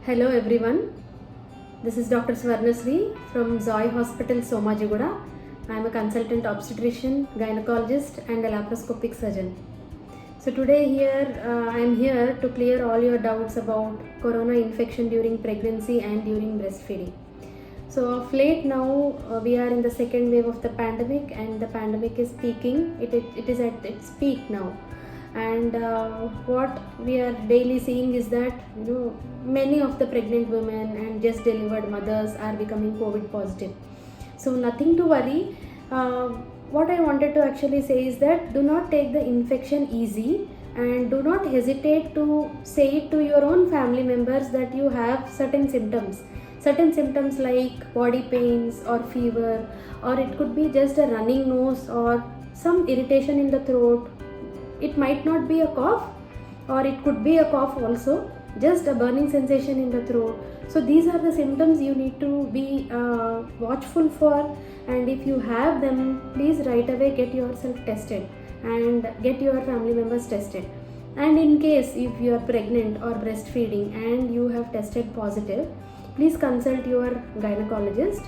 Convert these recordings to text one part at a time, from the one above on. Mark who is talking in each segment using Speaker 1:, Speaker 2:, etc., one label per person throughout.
Speaker 1: Hello everyone, this is Dr. Swarnasri from Zoy Hospital, Somajiguda. I am a consultant obstetrician, gynecologist and a laparoscopic surgeon. So today I am here to clear all your doubts about corona infection during pregnancy and during breastfeeding. So of late now we are in the second wave of the pandemic and the pandemic is peaking. It is at its peak now. And what we are daily seeing is that many of the pregnant women and just delivered mothers are becoming COVID positive. So nothing to worry. What I wanted to actually say is that do not take the infection easy and do not hesitate to say it to your own family members that you have certain symptoms like body pains or fever, or it could be just a running nose or some irritation in the throat. It might not be a cough, or it could be a cough also, just a burning sensation in the throat. So these are the symptoms you need to be watchful for, and if you have them, please right away get yourself tested and get your family members tested. And in case if you are pregnant or breastfeeding and you have tested positive, please consult your gynecologist,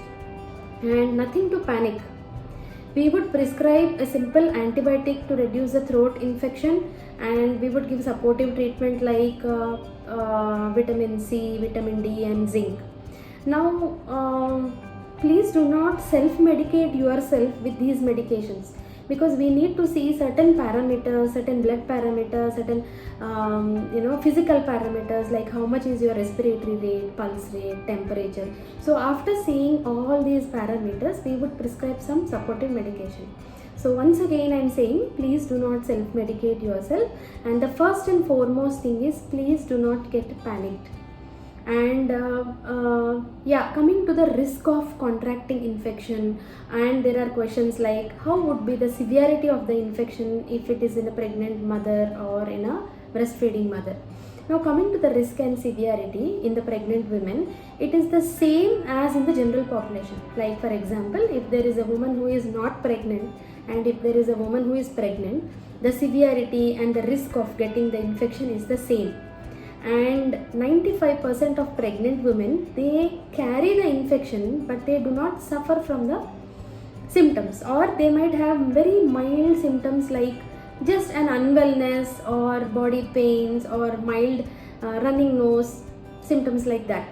Speaker 1: and nothing to panic. We would prescribe a simple antibiotic to reduce the throat infection, and we would give supportive treatment like vitamin C, vitamin D and zinc. Now please do not self-medicate yourself with these medications, because we need to see certain parameters, certain blood parameters, certain physical parameters like how much is your respiratory rate, pulse rate, temperature. So after seeing all these parameters, we would prescribe some supportive medication. So once again I am saying, please do not self-medicate yourself, and the first and foremost thing is please do not get panicked. And coming to the risk of contracting infection, and there are questions like how would be the severity of the infection if it is in a pregnant mother or in a breastfeeding mother. Now coming to the risk and severity in the pregnant women, it is the same as in the general population. Like for example, if there is a woman who is not pregnant and if there is a woman who is pregnant, the severity and the risk of getting the infection is the same. And 95% of pregnant women, they carry the infection but they do not suffer from the symptoms, or they might have very mild symptoms like just an unwellness or body pains or mild running nose, symptoms like that.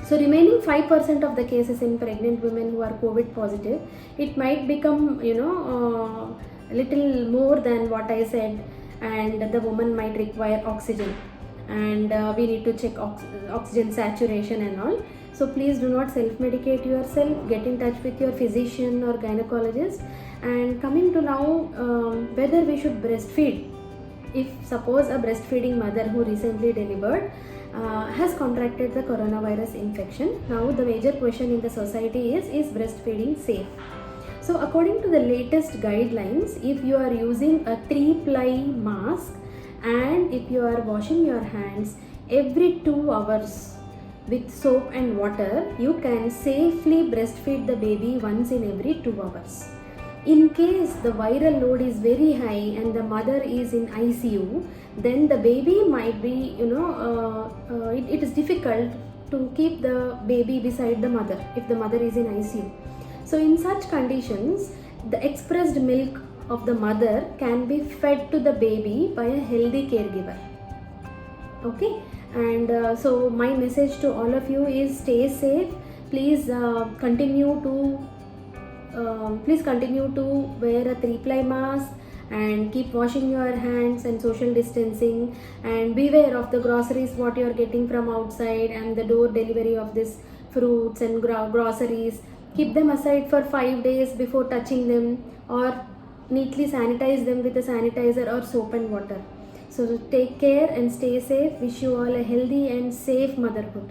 Speaker 1: So remaining 5% of the cases in pregnant women who are COVID positive, it might become little more than what I said, and the woman might require oxygen, and we need to check oxygen saturation and all. So please do not self-medicate yourself, get in touch with your physician or gynecologist. And coming to now whether we should breastfeed. If suppose a breastfeeding mother who recently delivered has contracted the coronavirus infection, now the major question in the society is breastfeeding safe? So according to the latest guidelines, if you are using a 3-ply mask and if you are washing your hands every 2 hours with soap and water, you can safely breastfeed the baby once in every 2 hours. In case the viral load is very high and the mother is in ICU, then the baby might be, it is difficult to keep the baby beside the mother if the mother is in ICU. So in such conditions, the expressed milk of the mother can be fed to the baby by a healthy caregiver. Okay, and so my message to all of you is stay safe. Please continue to wear a 3-ply mask and keep washing your hands and social distancing, and beware of the groceries what you are getting from outside and the door delivery of this fruits and groceries. Keep them aside for 5 days before touching them, or neatly sanitize them with a sanitizer or soap and water. So take care and stay safe. Wish you all a healthy and safe motherhood.